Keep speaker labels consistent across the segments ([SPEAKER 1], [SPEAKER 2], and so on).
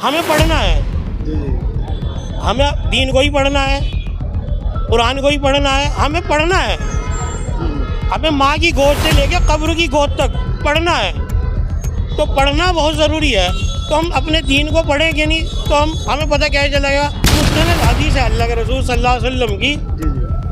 [SPEAKER 1] हमें पढ़ना है, हमें दीन को ही पढ़ना है, कुरान को ही पढ़ना है, हमें पढ़ना है। हमें माँ की गोद से लेकर कब्र की गोद तक पढ़ना है। तो पढ़ना बहुत ज़रूरी है। तो हम अपने दीन को पढ़ेंगे नहीं तो हमें पता क्या चलेगा। मुस्तनद हदीस है अल्लाह के रसूल सल्लल्लाहु अलैहि वसल्लम की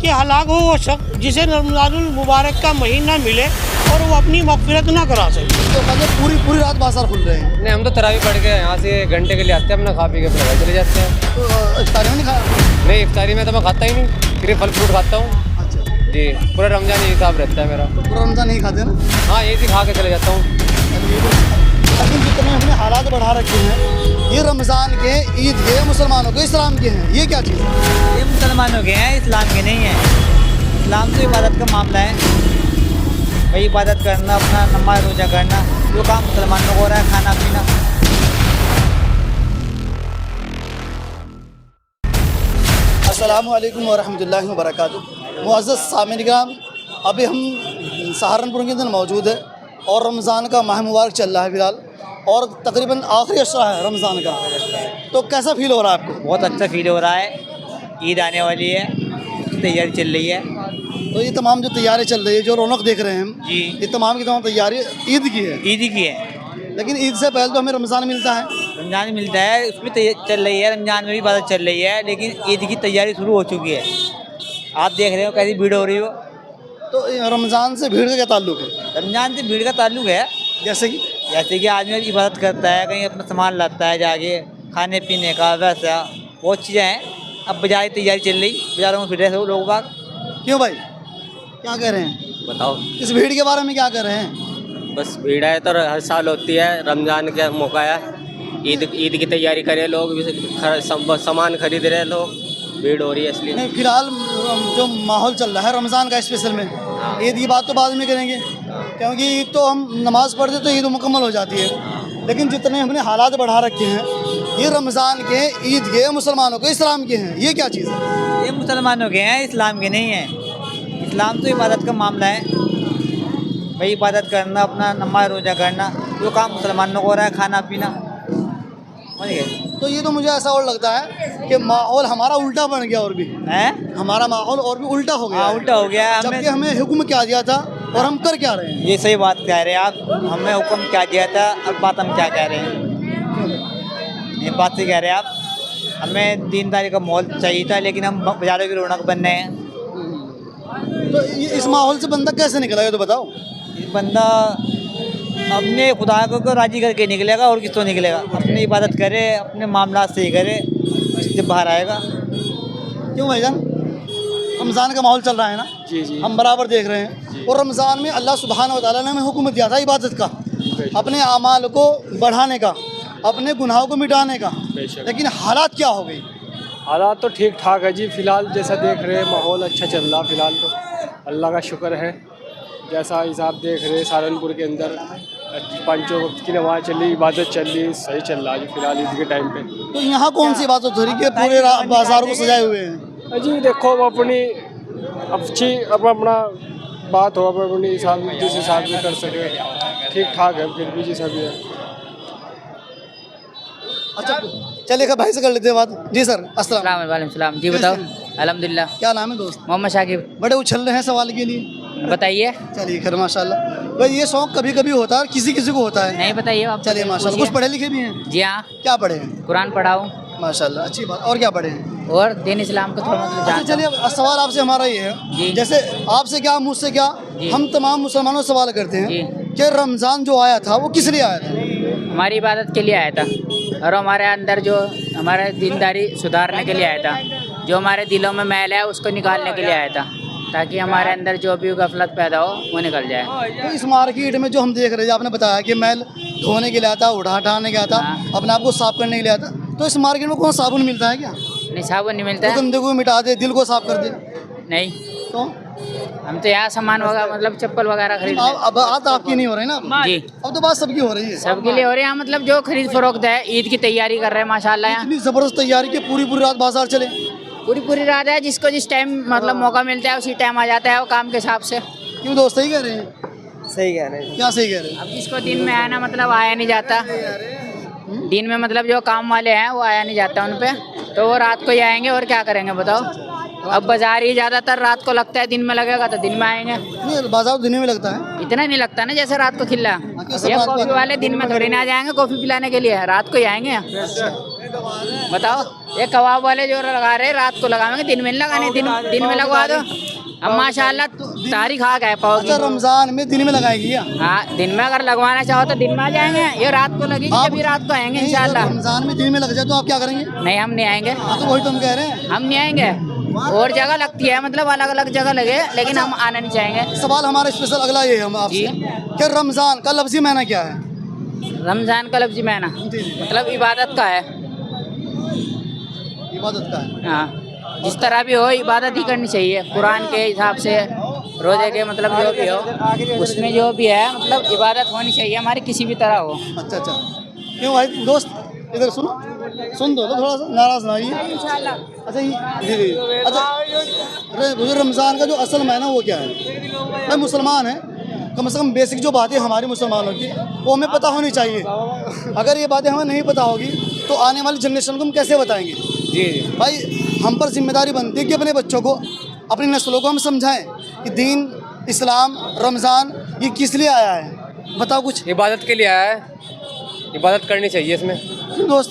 [SPEAKER 1] कि हलाक हो वो शख्स जिसे रमज़ानुल मुबारक का महीना मिले और वो अपनी मग़फ़िरत ना करा सके।
[SPEAKER 2] तो मतलब पूरी रात बाजार खुल रहे हैं।
[SPEAKER 3] नहीं, हम तो तरावी पढ़ के यहाँ से 1 घंटे के लिए आते हैं, अपना खा पी के अपने घर चले जाते हैं।
[SPEAKER 2] तो इफ्तारी में नहीं खाया?
[SPEAKER 3] नहीं, इफ्तारी में तो मैं खाता ही नहीं, सिर्फ फल फ्रूट खाता हूँ।
[SPEAKER 2] अच्छा
[SPEAKER 3] जी, पूरा रमज़ान यही हिसाब रहता है मेरा।
[SPEAKER 2] तो पूरा रमज़ान नहीं खाते ना?
[SPEAKER 3] हाँ, यही से खा के चले जाता हूँ।
[SPEAKER 2] लेकिन जितने हमने हालात बढ़ा रखे हैं, ये रमज़ान के, ईद के, मुसलमानों के, इस्लाम के हैं, ये क्या चीज़ है?
[SPEAKER 4] ये मुसलमानों के हैं, इस्लाम के नहीं हैं। इस्लाम तो इबादत का मामला है, वही इबादत करना, अपना नमाज रोज़ा करना, जो काम मुसलमानों को हो रहा है, खाना पीना।
[SPEAKER 2] अस्सलामु अलैकुम वरहमतुल्लाहि वबरकातुहू। मुअज़्ज़ज़ सामिन किराम, अभी हम सहारनपुर के अंदर मौजूद है और रमज़ान का माह मुबारक चल रहा है फिलहाल, और तकरीबन आखिरी अशरा है रमज़ान का। तो कैसा फील हो रहा है आपको?
[SPEAKER 4] बहुत अच्छा फील हो रहा है। ईद आने वाली है, उसकी तैयारी चल रही है।
[SPEAKER 2] तो ये तमाम जो तैयारी चल रही है, जो रौनक देख रहे हैं हम,
[SPEAKER 4] जी,
[SPEAKER 2] ये तमाम की तमाम तैयारी ईद की है।
[SPEAKER 4] ईद की है,
[SPEAKER 2] लेकिन ईद से पहले तो हमें रमज़ान मिलता है।
[SPEAKER 4] रमज़ान मिलता है, उसमें चल रही है, रमज़ान में भी इबादत चल रही है, लेकिन ईद की तैयारी शुरू हो चुकी है। आप देख रहे हो कैसी भीड़ हो रही हो।
[SPEAKER 2] तो रमज़ान से भीड़ का क्या ताल्लुक है?
[SPEAKER 4] रमज़ान से भीड़ का ताल्लुक है,
[SPEAKER 2] जैसे कि
[SPEAKER 4] आदमी इबादत करता है, कहीं अपना सामान लाता है, जाके खाने पीने का, वैसा बहुत चीज़ें हैं। अब बाजार की तैयारी चल रही, बाजारों में फिर रहे सब लोग बाग।
[SPEAKER 2] क्यों भाई, क्या कह रहे हैं?
[SPEAKER 3] बताओ।
[SPEAKER 2] इस भीड़ के बारे में क्या कह रहे हैं?
[SPEAKER 3] बस भीड़ है तो हर साल होती है, रमज़ान का मौका है, ईद की तैयारी करे लोग, सामान खरीद रहे लोग, भीड़ हो रही है इसलिए।
[SPEAKER 2] नहीं, फिलहाल जो माहौल चल रहा है रमज़ान का स्पेशल में, ईद की बात तो बाद में करेंगे, क्योंकि ईद तो हम नमाज़ पढ़ते तो ईद मुकम्मल हो जाती है। लेकिन जितने हमने हालात बढ़ा रखे हैं, ये रमज़ान के, ईद के, मुसलमानों के, इस्लाम के हैं, ये क्या चीज़ है?
[SPEAKER 4] ये मुसलमानों के हैं, इस्लाम के नहीं हैं। इस्लाम तो इबादत का मामला है, वही इबादत करना, अपना नमाज रोज़ा करना, जो काम मुसलमानों को हो रहा है, खाना पीना। समझ गए?
[SPEAKER 2] तो ये तो मुझे ऐसा और लगता है कि माहौल हमारा उल्टा बन गया, और भी
[SPEAKER 4] हैं?
[SPEAKER 2] हमारा माहौल और भी उल्टा हो गया।
[SPEAKER 4] हाँ, उल्टा हो गया है।
[SPEAKER 2] जबकि हमें हुक्म क्या दिया था और हम कर क्या रहे हैं?
[SPEAKER 4] ये सही बात कह रहे हैं आप। हमें हुक्म क्या दिया था और बात हम क्या कह रहे हैं, ये बात से कह रहे हैं आप। हमें दीनदारी का माहौल चाहिए था, लेकिन हम बाजारों की रौनक बन रहे हैं।
[SPEAKER 2] तो इस माहौल से बंदा कैसे निकला, ये तो बताओ।
[SPEAKER 4] ये बंदा अपने खुदा को राजी करके निकलेगा, और किस तो निकलेगा। अपनी इबादत करे, अपने मामला सही करे, इससे बाहर आएगा।
[SPEAKER 2] क्यों भाईजान, रमज़ान का माहौल चल रहा है ना?
[SPEAKER 3] जी जी,
[SPEAKER 2] हम बराबर देख रहे हैं। और रमज़ान में अल्लाह सुब्हानहू व तआला ने हमें हुक्म दिया था इबादत का, अपने अमाल को बढ़ाने का, अपने गुनाहों को मिटाने का। लेकिन हालात क्या हो गई?
[SPEAKER 5] हालात तो ठीक ठाक है जी, फ़िलहाल जैसा देख रहे हैं माहौल अच्छा चल रहा। फ़िलहाल तो अल्लाह का शुक्र है, जैसा हिसाब देख रहे हैं सहारनपुर के अंदर पांचों वक्त की नमाज चल रही, इबादत चल रही, सही चल रहा है फ़िलहाल ईद के टाइम पे।
[SPEAKER 2] तो यहाँ कौन सी इबादत हो रही है? पूरे बाजार को सजाए हुए हैं।
[SPEAKER 5] जी देखो, अपनी अच्छी अपना बात हो, अपनी हिसाब जिस हिसाब से कर सके, ठीक ठाक है फिर भी जैसा भी है।
[SPEAKER 2] अच्छा चलिए भाई से कर लेते हैं बात। जी सर, अस्सलाम
[SPEAKER 6] वालेकुम सलाम। जी बताओ। अल्हम्दुलिल्लाह।
[SPEAKER 2] क्या नाम है दोस्त?
[SPEAKER 6] मोहम्मद शाकिब।
[SPEAKER 2] बड़े उछल रहे हैं सवाल के लिए,
[SPEAKER 6] बताइए।
[SPEAKER 2] चलिए खैर माशाल्लाह। भाई ये शौक कभी कभी होता है, किसी किसी को होता है।
[SPEAKER 6] नहीं बताइए आप।
[SPEAKER 2] चलिए माशाल्लाह। कुछ पढ़े लिखे भी हैं?
[SPEAKER 6] जी हाँ,
[SPEAKER 2] क्या पढ़े हैं?
[SPEAKER 6] कुरान पढ़ाओ
[SPEAKER 2] माशाल्लाह, अच्छी बात। और क्या पढ़े हैं?
[SPEAKER 6] और दीन इस्लाम को थोड़ा मतलब
[SPEAKER 2] अच्छा
[SPEAKER 6] जानता हूँ।
[SPEAKER 2] चलिए, सवाल आपसे हमारा ये है,
[SPEAKER 6] जी।
[SPEAKER 2] जैसे आपसे क्या, मुझसे क्या,
[SPEAKER 6] जी।
[SPEAKER 2] हम तमाम मुसलमानों से सवाल करते हैं
[SPEAKER 6] जी।
[SPEAKER 2] कि रमज़ान जो आया था वो किस लिए आया था?
[SPEAKER 6] हमारी इबादत के लिए आया था, और हमारे अंदर जो हमारा दीनदारी सुधारने के लिए आया था, जो हमारे दिलों में मैल है उसको निकालने के लिए आया था, ताकि हमारे अंदर जो भी गफलत पैदा हो वो निकल जाए।
[SPEAKER 2] तो इस मार्केट में जो हम देख रहे हैं, आपने बताया कि मैल धोने के लिए आता, हटाने के आता,
[SPEAKER 6] हाँ।
[SPEAKER 2] अपने आप को साफ करने के लिए आता, तो इस मार्केट में कौन साबुन मिलता है क्या?
[SPEAKER 6] नहीं, साबुन नहीं मिलता
[SPEAKER 2] तो
[SPEAKER 6] है।
[SPEAKER 2] गंदे को मिटा दे, दिल को साफ कर दे।
[SPEAKER 6] नहीं,
[SPEAKER 2] तो
[SPEAKER 6] हम तो यहाँ सामान वगैरह मतलब चप्पल वगैरह खरीद
[SPEAKER 2] अब बात आपकी नहीं हो रही ना,
[SPEAKER 6] जी,
[SPEAKER 2] अब तो बात सबकी हो रही है।
[SPEAKER 6] सबके लिए हो रहे हैं। मतलब जो खरीद फरोख्त है, ईद की तैयारी कर रहे हैं माशाल्लाह। यहाँ
[SPEAKER 2] इतनी ज़बरदस्त तैयारी की पूरी रात बाजार चले।
[SPEAKER 6] पूरी रात है, जिसको जिस टाइम मतलब मौका मिलता है उसी टाइम आ जाता है वो काम के हिसाब से।
[SPEAKER 2] क्यों दोस्त, सही कह रहे हैं?
[SPEAKER 4] सही कह रहे हैं।
[SPEAKER 2] क्या सही कह रहे हैं?
[SPEAKER 6] अब जिसको दिन में आना मतलब आया नहीं जाता, दिन में मतलब जो काम वाले हैं वो आया नहीं जाता उन पे, तो वो रात को ही आएंगे और क्या करेंगे बताओ। अब बाजार ही ज़्यादातर रात को लगता है, दिन में लगेगा तो दिन में आएंगे।
[SPEAKER 2] नहीं, बाजार दिन में लगता है।
[SPEAKER 6] इतना नहीं लगता ना जैसे रात को खिला।
[SPEAKER 2] सब
[SPEAKER 6] ये
[SPEAKER 2] रात को
[SPEAKER 6] कॉफ़ी
[SPEAKER 2] आते
[SPEAKER 6] वाले दिन में थोड़ी ना आ जाएंगे कॉफ़ी पिलाने के लिए, रात को ही आएंगे। बताओ, ये कबाब वाले जो लगा रहे रात को लगाएंगे, दिन में नहीं लगाने, दिन में लगवा दो। अब माशाल्लाह तारीख आ गए पाओगी।
[SPEAKER 2] अच्छा, रमजान में दिन में लगाएगी क्या?
[SPEAKER 6] हाँ, दिन में अगर लगवाना चाहो तो दिन में आ जाएंगे, ये रात को लगेगी
[SPEAKER 2] आप-
[SPEAKER 6] तभी रात को आएंगे
[SPEAKER 2] नहीं,
[SPEAKER 6] इंशाल्लाह।
[SPEAKER 2] अगर रमजान में दिन में लग जाए तो आप क्या करेंगे?
[SPEAKER 6] नहीं, हम नहीं आएंगे,
[SPEAKER 2] हाँ, तो वही तो हम कह रहे हैं।
[SPEAKER 6] हम नहीं आएंगे। और जगह लगती है, मतलब अलग अलग जगह लगे, लेकिन हम आना नहीं चाहेंगे।
[SPEAKER 2] सवाल हमारा स्पेशल अगला ये है हम आपसे
[SPEAKER 6] जी।
[SPEAKER 2] कि रमजान का लफ्जी मायना क्या है?
[SPEAKER 6] रमजान का लफ्जी मायना मतलब इबादत का है।
[SPEAKER 2] इबादत का है।
[SPEAKER 6] हाँ, जिस तरह भी हो इबादत ही करनी चाहिए कुरान के हिसाब से, रोजे के मतलब जो भी हो उसमें जो भी है मतलब इबादत होनी चाहिए हमारी, किसी भी तरह हो।
[SPEAKER 2] अच्छा अच्छा, क्यों भाई दोस्त इधर सुनो, सुन दो तो थोड़ा सा, नाराज ना होइए। अच्छा जी जी, अच्छा अरे रमज़ान का जो असल मायना वो क्या है? भाई मुसलमान है, कम से कम बेसिक जो बातें हमारी मुसलमानों की वो हमें पता होनी चाहिए। अगर ये बातें हमें नहीं पता होगी तो आने वाली जनरेशन को हम कैसे बताएंगे?
[SPEAKER 3] जी
[SPEAKER 2] भाई हम पर जिम्मेदारी बनती है कि अपने बच्चों को, अपनी नस्लों को हम समझाएं कि दीन, इस्लाम, रमज़ान ये किस लिए आया है। बताओ कुछ।
[SPEAKER 3] इबादत के लिए आया है, इबादत करनी चाहिए इसमें।
[SPEAKER 2] दोस्त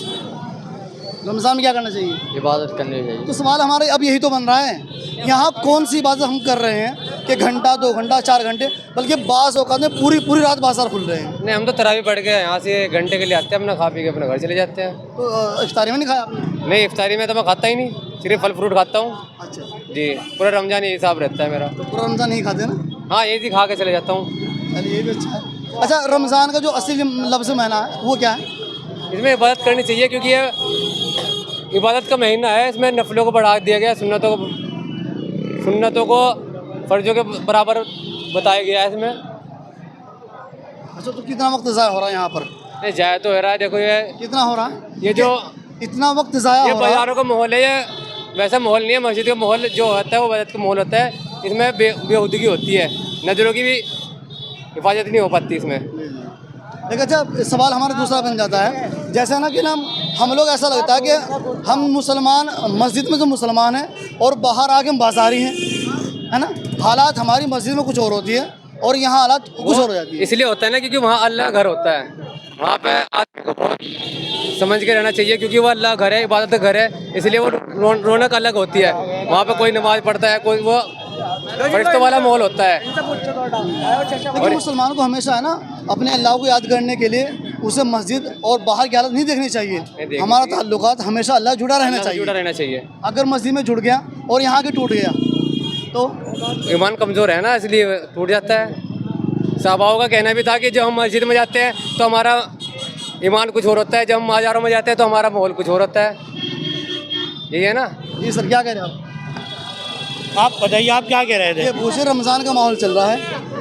[SPEAKER 2] रमज़ान में क्या करना चाहिए?
[SPEAKER 3] इबादत करनी चाहिए।
[SPEAKER 2] तो सवाल हमारे अब यही तो बन रहा है, यहाँ कौन सी इबादत हम कर रहे हैं कि घंटा 2 घंटा 4 घंटे, बल्कि बाज़ औक़ात में पूरी रात बाजार खुल रहे हैं।
[SPEAKER 3] नहीं, हम तो तरावी पढ़ के यहाँ से घंटे के लिए आते हैं, अपना खा पी के अपने घर चले जाते हैं।
[SPEAKER 2] तो इफ्तारी में नहीं खाया आपने?
[SPEAKER 3] नहीं, इफ्तारी में तो मैं खाता ही नहीं, सिर्फ फल फ्रूट खाता हूँ।
[SPEAKER 2] अच्छा,
[SPEAKER 3] जी, पूरा रमजान यही हिसाब रहता है मेरा।
[SPEAKER 2] तो पूरा रमज़ान नहीं खाते ना?
[SPEAKER 3] हाँ, यही खा के चले जाता हूँ।
[SPEAKER 2] चलिए ये भी अच्छा है। अच्छा, रमज़ान का जो असली लफ्ज़ मायना है वो क्या है?
[SPEAKER 3] इसमें इबादत करनी चाहिए क्योंकि ये इबादत का महीना है, इसमें नफलों को बढ़ा दिया गया, सुन्नतों को फर्जों के बराबर बताया गया है इसमें।
[SPEAKER 2] अच्छा, तो कितना वक्त ज़ाया हो रहा है यहाँ पर?
[SPEAKER 3] ये जाए तो हो रहा है, देखो ये
[SPEAKER 2] कितना हो रहा है?
[SPEAKER 3] ये जो
[SPEAKER 2] इतना वक्त ज़ाया
[SPEAKER 3] ये
[SPEAKER 2] हो रहा है?
[SPEAKER 3] बाजारों का माहौल है, ये वैसा माहौल नहीं है। मस्जिद का माहौल जो होता है वो इबादत का माहौल होता है। इसमें बेहुदगी होती है, नजरों की भी हिफाजत नहीं हो पाती इसमें।
[SPEAKER 2] लेकिन अच्छा, सवाल हमारा दूसरा बन जाता है, जैसे ना कि ना हम लोग ऐसा लगता है कि हम मुसलमान मस्जिद में तो मुसलमान हैं और बाहर आके हम बाजारी हैं, है ना? हालात हमारी मस्जिद में कुछ और होती है और यहाँ हालात कुछ और हो जाती है।
[SPEAKER 3] इसलिए होता है ना क्योंकि वहाँ अल्लाह घर होता है, वहाँ पे आदमी को बहुत समझ के रहना चाहिए क्योंकि वो अल्लाह घर है, इबादत का घर है, इसलिए वो रौनक अलग होती है। वहाँ पे कोई नमाज पढ़ता है, कोई वो फरिश्तों वाला माहौल होता है।
[SPEAKER 2] लेकिन मुसलमानों को हमेशा है ना अपने अल्लाह को याद करने के लिए उसे मस्जिद और बाहर की हालत नहीं देखनी चाहिए। हमारा ताल्लुकात हमेशा अल्लाह जुड़ा रहना
[SPEAKER 3] जुड़ा
[SPEAKER 2] चाहिए।
[SPEAKER 3] रहना चाहिए।
[SPEAKER 2] अगर मस्जिद में जुड़ गया और यहाँ के टूट गया तो
[SPEAKER 3] ईमान कमज़ोर है ना, इसलिए टूट जाता है। सहाबाओं का कहना भी था कि जब हम मस्जिद में जाते हैं तो हमारा ईमान कुछ और होता है, जब हम बाजारों में जाते हैं तो हमारा माहौल कुछ और होता है। यही है ना?
[SPEAKER 2] जी सर, क्या कह रहे हैं
[SPEAKER 1] आप बताइए, आप क्या कह रहे थे?
[SPEAKER 2] ये पूछे रमज़ान का माहौल चल रहा है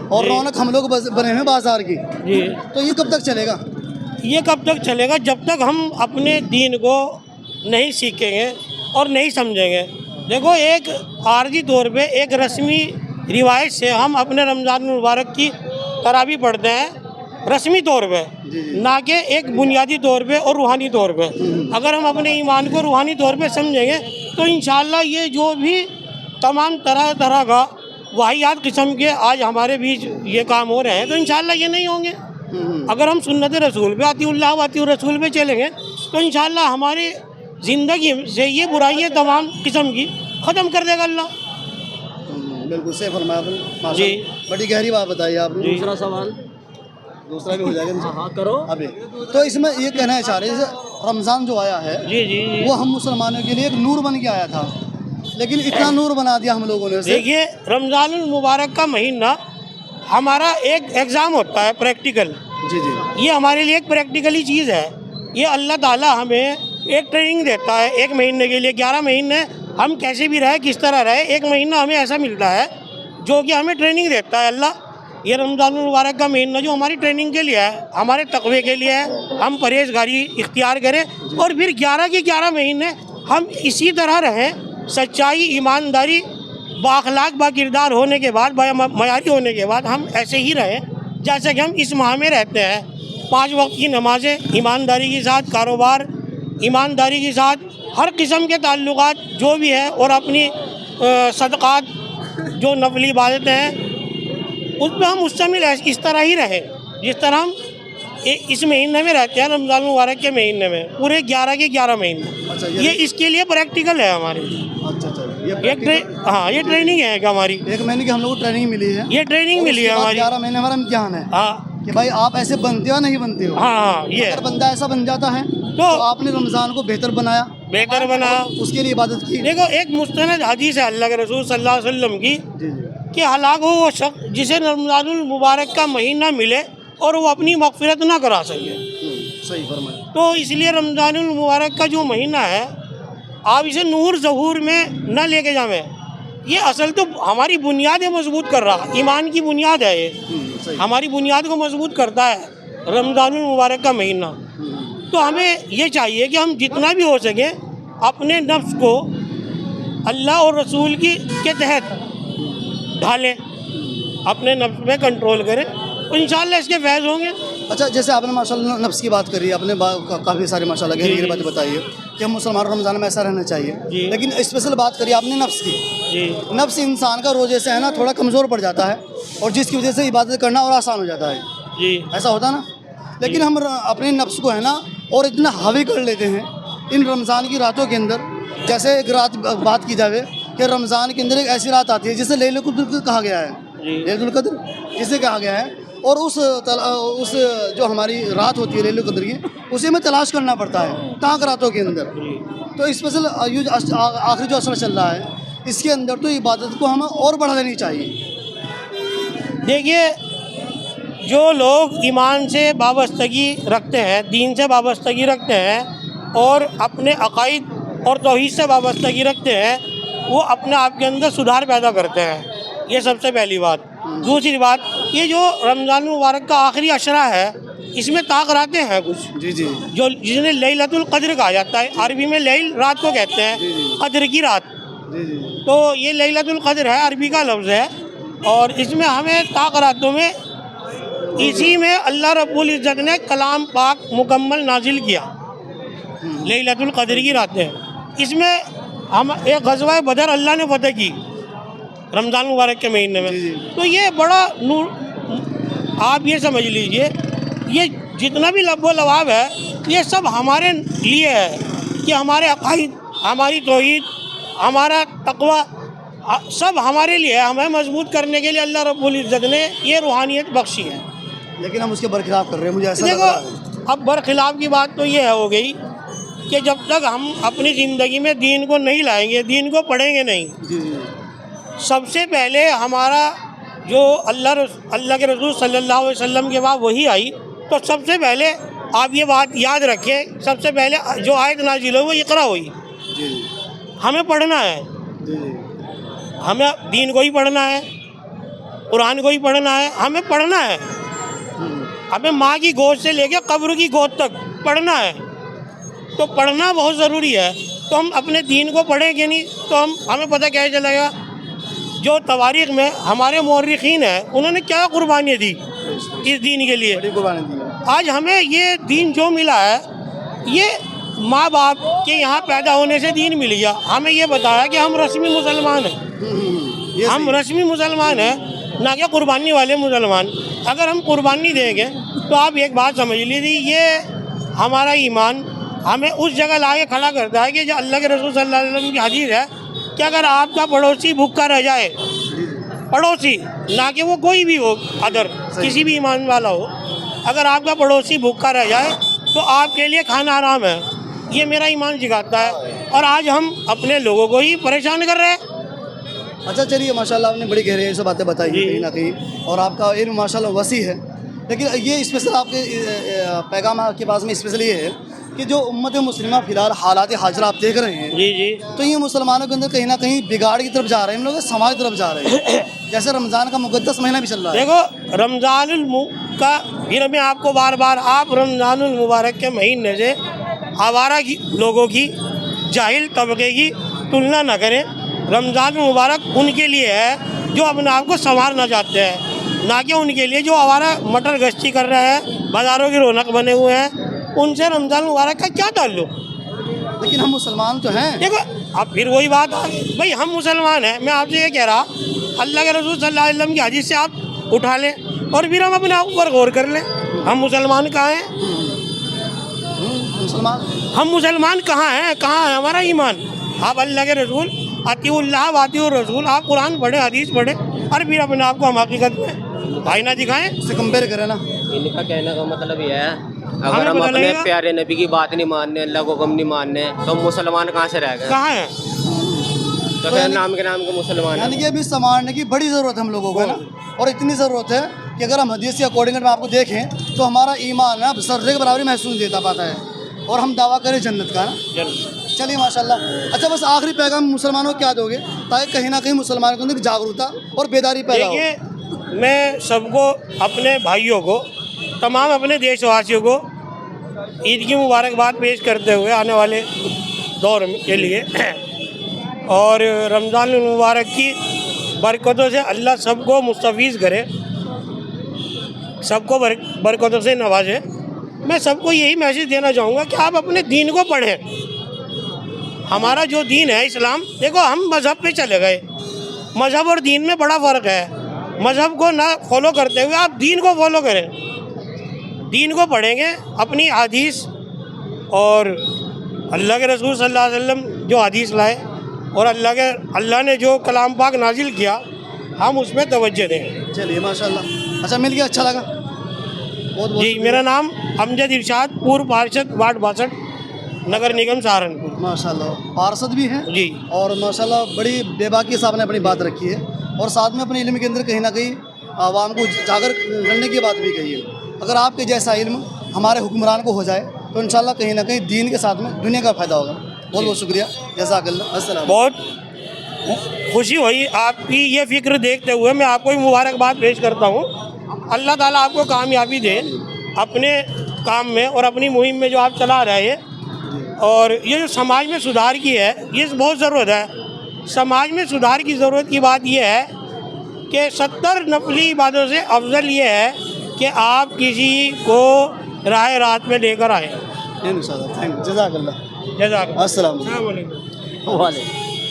[SPEAKER 2] और रौनक हम लोग बने हुए बाजार की,
[SPEAKER 1] जी,
[SPEAKER 2] तो ये कब तक चलेगा?
[SPEAKER 1] ये कब तक चलेगा? जब तक हम अपने दीन को नहीं सीखेंगे और नहीं समझेंगे। देखो, एक आर्जी तौर पे, एक रस्मी रिवायत से हम अपने रमज़ान मुबारक की तरावी पढ़ते हैं, रस्मी तौर पे, ना कि एक बुनियादी तौर पे और रूहानी तौर पे। अगर हम अपने ईमान को रूहानी तौर पे समझेंगे तो इंशाल्लाह ये जो भी तमाम तरह का वाहियात किस्म के आज हमारे बीच ये काम हो रहे हैं तो इंशाल्लाह ये नहीं होंगे। अगर हम सुन्नत रसूल पे, आतिउल्लाह व आतिउर रसूल पे चलेंगे तो इंशाल्लाह हमारी ज़िंदगी से ये बुराइयाँ तमाम किस्म की ख़त्म कर देगा अल्लाह।
[SPEAKER 2] बिल्कुल सही फरमाया आपने
[SPEAKER 1] जी।
[SPEAKER 2] बड़ी गहरी बात बताई आपने।
[SPEAKER 1] दूसरा
[SPEAKER 2] सवाल दूसरा भी हो जाएगा। हाँ करो अभी। तो इसमें ये कहना चाह रहे हैं जैसे रमज़ान जो आया है
[SPEAKER 1] जी जी जी,
[SPEAKER 2] वो हम मुसलमानों के लिए एक नूर बन के आया था, लेकिन इतना नूर बना दिया हम लोगों ने उसे।
[SPEAKER 1] देखिए, रमज़ान मुबारक का महीना हमारा एक एग्ज़ाम होता है, प्रैक्टिकल।
[SPEAKER 2] जी जी,
[SPEAKER 1] ये हमारे लिए एक प्रैक्टिकली चीज़ है। ये अल्लाह ताला हमें एक ट्रेनिंग देता है 1 महीने के लिए। 11 महीने हम कैसे भी रहे, किस तरह रहे, 1 महीना हमें ऐसा मिलता है जो कि हमें ट्रेनिंग देता है अल्लाह। ये रमज़ान मुबारक का महीना जो हमारी ट्रेनिंग के लिए है, हमारे तक़वे के लिए है, हम परहेज़गारी इख्तियार करें और फिर 11 के 11 महीने हम इसी तरह रहें, सच्चाई, ईमानदारी, बाखलाक, बाकिरदार होने के बाद, मयारी होने के बाद हम ऐसे ही रहें जैसे कि हम इस माह में रहते हैं। 5 वक्त की नमाजें, ईमानदारी के साथ कारोबार, ईमानदारी के साथ हर किस्म के ताल्लुकात जो भी है, और अपनी सदक़ात जो नफली इबादतें हैं उसमें हम मुश्तमिल इस तरह ही रहें जिस तरह हम इस महीने में रहते हैं, रमज़ान मुबारक के महीने में, पूरे 11 के 11 महीने।
[SPEAKER 2] अच्छा,
[SPEAKER 1] ये इसके लिए प्रैक्टिकल है हमारे।
[SPEAKER 2] अच्छा अच्छा,
[SPEAKER 1] ये ट्रेनिंग है हमारी।
[SPEAKER 2] 1 महीने की हम लोग को ट्रेनिंग मिली है।
[SPEAKER 1] ये ट्रेनिंग
[SPEAKER 2] और
[SPEAKER 1] मिली है
[SPEAKER 2] उसके बाद
[SPEAKER 1] हमारी।
[SPEAKER 2] 11 महीने हमारा इम्तिहान है
[SPEAKER 1] हाँ
[SPEAKER 2] कि भाई आप ऐसे बनते हो नहीं बनते हो।
[SPEAKER 1] हाँ, ये
[SPEAKER 2] अगर बंदा ऐसा बन जाता है तो आपने रमज़ान को बेहतर बनाया,
[SPEAKER 1] बेहतर बना।
[SPEAKER 2] उसके लिए इबादत की।
[SPEAKER 1] देखो, एक मुस्तनद हदीस है अल्लाह के रसूल सल्लल्लाहु अलैहि वसल्लम की
[SPEAKER 2] जी जी
[SPEAKER 1] कि हलाक हो वो शख्स जिसे रमज़ानुल मुबारक का महीना मिले और वो अपनी मग़फ़िरत ना करा सके।
[SPEAKER 2] सही फरमाया।
[SPEAKER 1] तो इसलिए रमज़ानुल मुबारक का जो महीना है, आप इसे नूर ज़हूर में न लेके जावें। ये असल तो हमारी बुनियादें मजबूत कर रहा, ईमान की बुनियाद है ये,
[SPEAKER 2] सही।
[SPEAKER 1] हमारी बुनियाद को मजबूत करता है रमज़ानुल मुबारक का महीना। तो हमें ये चाहिए कि हम जितना भी हो सके अपने नफ्स को अल्लाह और रसूल के तहत ढालें, अपने नफ्स में कंट्रोल करें, तो इंशाअल्लाह इसके फैज़ होंगे।
[SPEAKER 2] अच्छा, जैसे आपने माशाल्लाह नफ्स की बात करी, आपने काफ़ी सारी माशाल्लाह गहरी गहरी बातें बताई है कि हम मुसलमान रमज़ान में ऐसा रहना चाहिए, लेकिन स्पेशल बात करी आपने नफ्स की।
[SPEAKER 1] जी,
[SPEAKER 2] नफ्स इंसान का रोज़े से है ना थोड़ा कमज़ोर पड़ जाता है, और जिसकी वजह से इबादत करना और आसान हो जाता है।
[SPEAKER 1] जी,
[SPEAKER 2] ऐसा होता ना, लेकिन हम अपने नफ्स को है ना और इतना हावी कर लेते हैं इन रमज़ान की रातों के अंदर। जैसे एक रात बात की जाए कि रमज़ान के अंदर एक ऐसी रात आती है जिसे लैलतुल कद्र कहा गया है, लैलतुल कद्र जिसे कहा गया है, और उस जो हमारी रात होती है लैलतुल कद्र की, उसे हमें तलाश करना पड़ता है ताक रातों के अंदर। तो स्पेशल आखिरी जो असर चल रहा है इसके अंदर तो इबादत को हमें और बढ़ा देनी चाहिए।
[SPEAKER 1] देखिए, जो लोग ईमान से वाबस्तगी रखते हैं, दीन से वाबस्तगी रखते हैं और अपने अकाइद और तौहीद से वाबस्तगी रखते हैं, वो अपने आप के अंदर सुधार पैदा करते हैं। ये सबसे पहली बात। दूसरी बात, ये जो रमज़ान मुबारक का आखिरी अशरा है, इसमें ताक़रातें हैं कुछ,
[SPEAKER 2] जी जी,
[SPEAKER 1] जो जिन्हें लैलतुल क़द्र कहा जाता है। अरबी में लैल रात को कहते हैं, क़द्र की रात।
[SPEAKER 2] जी जी,
[SPEAKER 1] तो ये लैलतुल क़द्र है, अरबी का लफ्ज़ है, और इसमें हमें ताक़रातों में इसी में अल्लाह रब्बुल इज़्ज़त ने कलाम पाक मुकम्मल नाजिल किया, लैलतुल क़द्र की रातें। इसमें हम एक ग़ज़वा बदर अल्लाह ने फतह की रमज़ान मुबारक के महीने में। तो ये बड़ा नूर, आप ये समझ लीजिए, ये जितना भी लब्बो लवाब है ये सब हमारे लिए है कि हमारे अक़ाइद, हमारी तौहीद, हमारा तक़वा सब हमारे लिए है। हमें मजबूत करने के लिए अल्लाह रब्बुल इज़्ज़त ने ये रूहानियत बख्शी है,
[SPEAKER 2] लेकिन हम उसके बरखिलाफ़ कर रहे हैं, मुझे ऐसा लग रहा है।
[SPEAKER 1] देखो, अब बरखिलाफ़ की बात तो ये हो गई कि जब तक हम अपनी ज़िंदगी में दीन को नहीं लाएंगे, दीन को पढ़ेंगे नहीं।
[SPEAKER 2] जी जी,
[SPEAKER 1] सबसे पहले हमारा जो अल्लाह के रसूल सल्लल्लाहु अलैहि वसल्लम के बाद वही आई, तो सबसे पहले आप ये बात याद रखें, सबसे पहले जो आयत नाजिल हुई वो इक़रा हुई।
[SPEAKER 2] जी
[SPEAKER 1] हमें पढ़ना है,
[SPEAKER 2] जी,
[SPEAKER 1] हमें दीन को ही पढ़ना है, कुरान को ही पढ़ना है, हमें पढ़ना है। हमें माँ की गोद से लेकर कब्र की गोद तक पढ़ना है। तो पढ़ना बहुत ज़रूरी है। तो हम अपने दीन को पढ़ेंगे नहीं तो हमें पता क्या चलेगा। जो तवारीख़ में हमारे मौर्रिखीन हैं, उन्होंने क्या कुर्बानियाँ दी इस दीन के लिए।
[SPEAKER 2] बड़ी कुर्बानी दी है।
[SPEAKER 1] आज हमें ये दीन जो मिला है, ये माँ बाप के यहाँ पैदा होने से दीन मिल गया। हमें ये बताया कि हम रस्मी मुसलमान हैं,
[SPEAKER 2] ये
[SPEAKER 1] हम रस्मी मुसलमान हैं, ना कि कुर्बानी वाले मुसलमान। अगर हम कुर्बानी देंगे तो आप एक बात समझ लीजिए, ये हमारा ईमान हमें उस जगह ला के खड़ा करता है कि जो अल्लाह के रसूल सल्लल्लाहु अलैहि वसल्लम की हदीस है कि अगर आपका पड़ोसी भूखा रह जाए, पड़ोसी ना कि वो कोई भी हो, अदर किसी भी ईमान वाला हो, अगर आपका पड़ोसी भूखा रह जाए तो आपके लिए खाना हराम है। ये मेरा ईमान सिखाता है। और आज हम अपने लोगों को ही परेशान कर रहे हैं।
[SPEAKER 2] अच्छा, चलिए, माशाल्लाह आपने बड़ी गहराई से बातें बताई हैं कहीं ना कहीं, और आपका इल्म माशाल्लाह वसी है। लेकिन ये स्पेशल आपके पैगाम के पास में स्पेशल ये है कि जो उम्मत मुस्लिमा फ़िलहाल हालात हाजिर आप देख रहे हैं,
[SPEAKER 1] जी जी,
[SPEAKER 2] तो ये मुसलमानों के अंदर कहीं ना कहीं बिगाड़ की तरफ जा रहे हैं, हम लोग समाज की तरफ जा रहे हैं। जैसे रमज़ान का मुक़द्दस महीना भी चल रहा है।
[SPEAKER 1] देखो, रमज़ानुल फिर मैं आपको बार बार आप रमज़ानुल मुबारक के महीने से आवारा लोगों की, जाहिल तबके की तुलना न करें। रमज़ान मुबारक उनके लिए है जो अपने आप को संवारना चाहते हैं। ना कि उनके लिए जो हमारा मटर गश्ती कर रहे हैं, बाज़ारों की रौनक बने हुए हैं, उनसे रमज़ान मुबारक का क्या ताल्लुक़।
[SPEAKER 2] लेकिन हम मुसलमान तो हैं।
[SPEAKER 1] देखो अब फिर वही बात आ गई, भाई हम मुसलमान हैं, मैं आपसे ये कह रहा अल्लाह के रसूल सल्लल्लाहु अलैहि वसल्लम की हदीस से आप उठा लें और फिर हम अपने आप ऊपर गौर कर लें, हम मुसलमान कहाँ हैं, हम मुसलमान कहाँ हैं, कहाँ है हमारा ईमान। आप अल्लाह के रसूल अतीउल्लाह वातिउर रसूल, आप कुरान पढ़े, हदीस पढ़े और फिर अपने आप को हम हकीकत में आईना दिखाएं,
[SPEAKER 2] उससे कंपेयर करें ना।
[SPEAKER 3] इनका कहने का मतलब ये है, अगर हम अपने प्यारे नबी की बात नहीं मानने, अल्लाह को हुक्म नहीं मानने, तो हम मुसलमान कहाँ से रह गए,
[SPEAKER 1] कहाँ हैं।
[SPEAKER 3] तो फिर नाम के मुसलमान
[SPEAKER 2] यानी कि अभी संवारने की बड़ी ज़रूरत है हम लोगों को, है ना। और इतनी ज़रूरत है कि अगर हम हदीस के अकॉर्डिंग में आपको देखें तो हमारा ईमान ना सर्रे के बराबरी महसूस देता पाता है और हम दावा करें जन्नत का ना। चलिए माशाल्लाह। अच्छा, बस आखिरी पैगाम मुसलमानों को क्या दोगे ताकि कहीं ना कहीं मुसलमानों के अंदर जागरूकता और बेदारी पैदा हो।
[SPEAKER 1] देखिए, मैं सबको, अपने भाइयों को, तमाम अपने देशवासियों को ईद की मुबारकबाद पेश करते हुए आने वाले दौर के लिए और रमज़ान मुबारक की बरकतों से अल्लाह सबको मुस्तफ़ीज़ करे, सबको बरकतों से नवाजे। मैं सबको यही मैसेज देना चाहूँगा कि आप अपने दीन को पढ़ें। हमारा जो दीन है इस्लाम, देखो हम मज़हब पे चले गए, मज़हब और दीन में बड़ा फ़र्क है। मज़हब को ना फॉलो करते हुए आप दीन को फॉलो करें, दीन को पढ़ेंगे, अपनी हदीस और अल्लाह के रसूल सल्लल्लाहु अलैहि वसल्लम जो हदीस लाए और अल्लाह ने जो कलाम पाक नाजिल किया, हम उसमें तवज्जो दें।
[SPEAKER 2] चलिए माशाल्लाह। अच्छा, मिल गया, अच्छा लगा, बहुत बहुत
[SPEAKER 1] जी, मेरा नाम अमजद इरशाद, पूर्व पार्षद वार्ड 62, नगर निगम सहारनपुर।
[SPEAKER 2] माशाल्लाह पार्षद भी हैं
[SPEAKER 1] जी।
[SPEAKER 2] और माशाल्लाह बड़ी बेबाकी से आपने अपनी बात रखी है और साथ में अपने इल्म के अंदर कहीं ना कहीं आवाम को जागर करने की बात भी कही है। अगर आपके जैसा इल्म हमारे हुक्मरान को हो जाए तो इंशाल्लाह कहीं ना कहीं दीन के साथ में दुनिया का फ़ायदा होगा। बहुत बहुत शुक्रिया, जज़ाकल्लाह, अस्सलाम।
[SPEAKER 1] बहुत खुशी हुई आपकी ये फ़िक्र देखते हुए। मैं आपको भी मुबारकबाद पेश करता हूँ। अल्लाह ताला आपको कामयाबी दे अपने काम में और अपनी मुहिम में जो आप चला रहे हैं। और ये जो समाज में सुधार की है, ये बहुत ज़रूरत है। समाज में सुधार की ज़रूरत की बात ये है कि 70 नफली इबादतों से अफजल ये है कि आप किसी को राह रात में लेकर आए।
[SPEAKER 2] इंशाल्लाह, थैंक यू, जज़ाकल्लाह,
[SPEAKER 1] जज़ाकल्लाह।
[SPEAKER 2] अस्सलाम
[SPEAKER 1] अस्सलाम वालेकुम।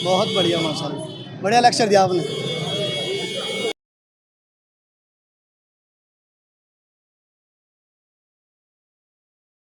[SPEAKER 2] बहुत बढ़िया, माशाल्लाह, बढ़िया लेक्चर दिया आपने।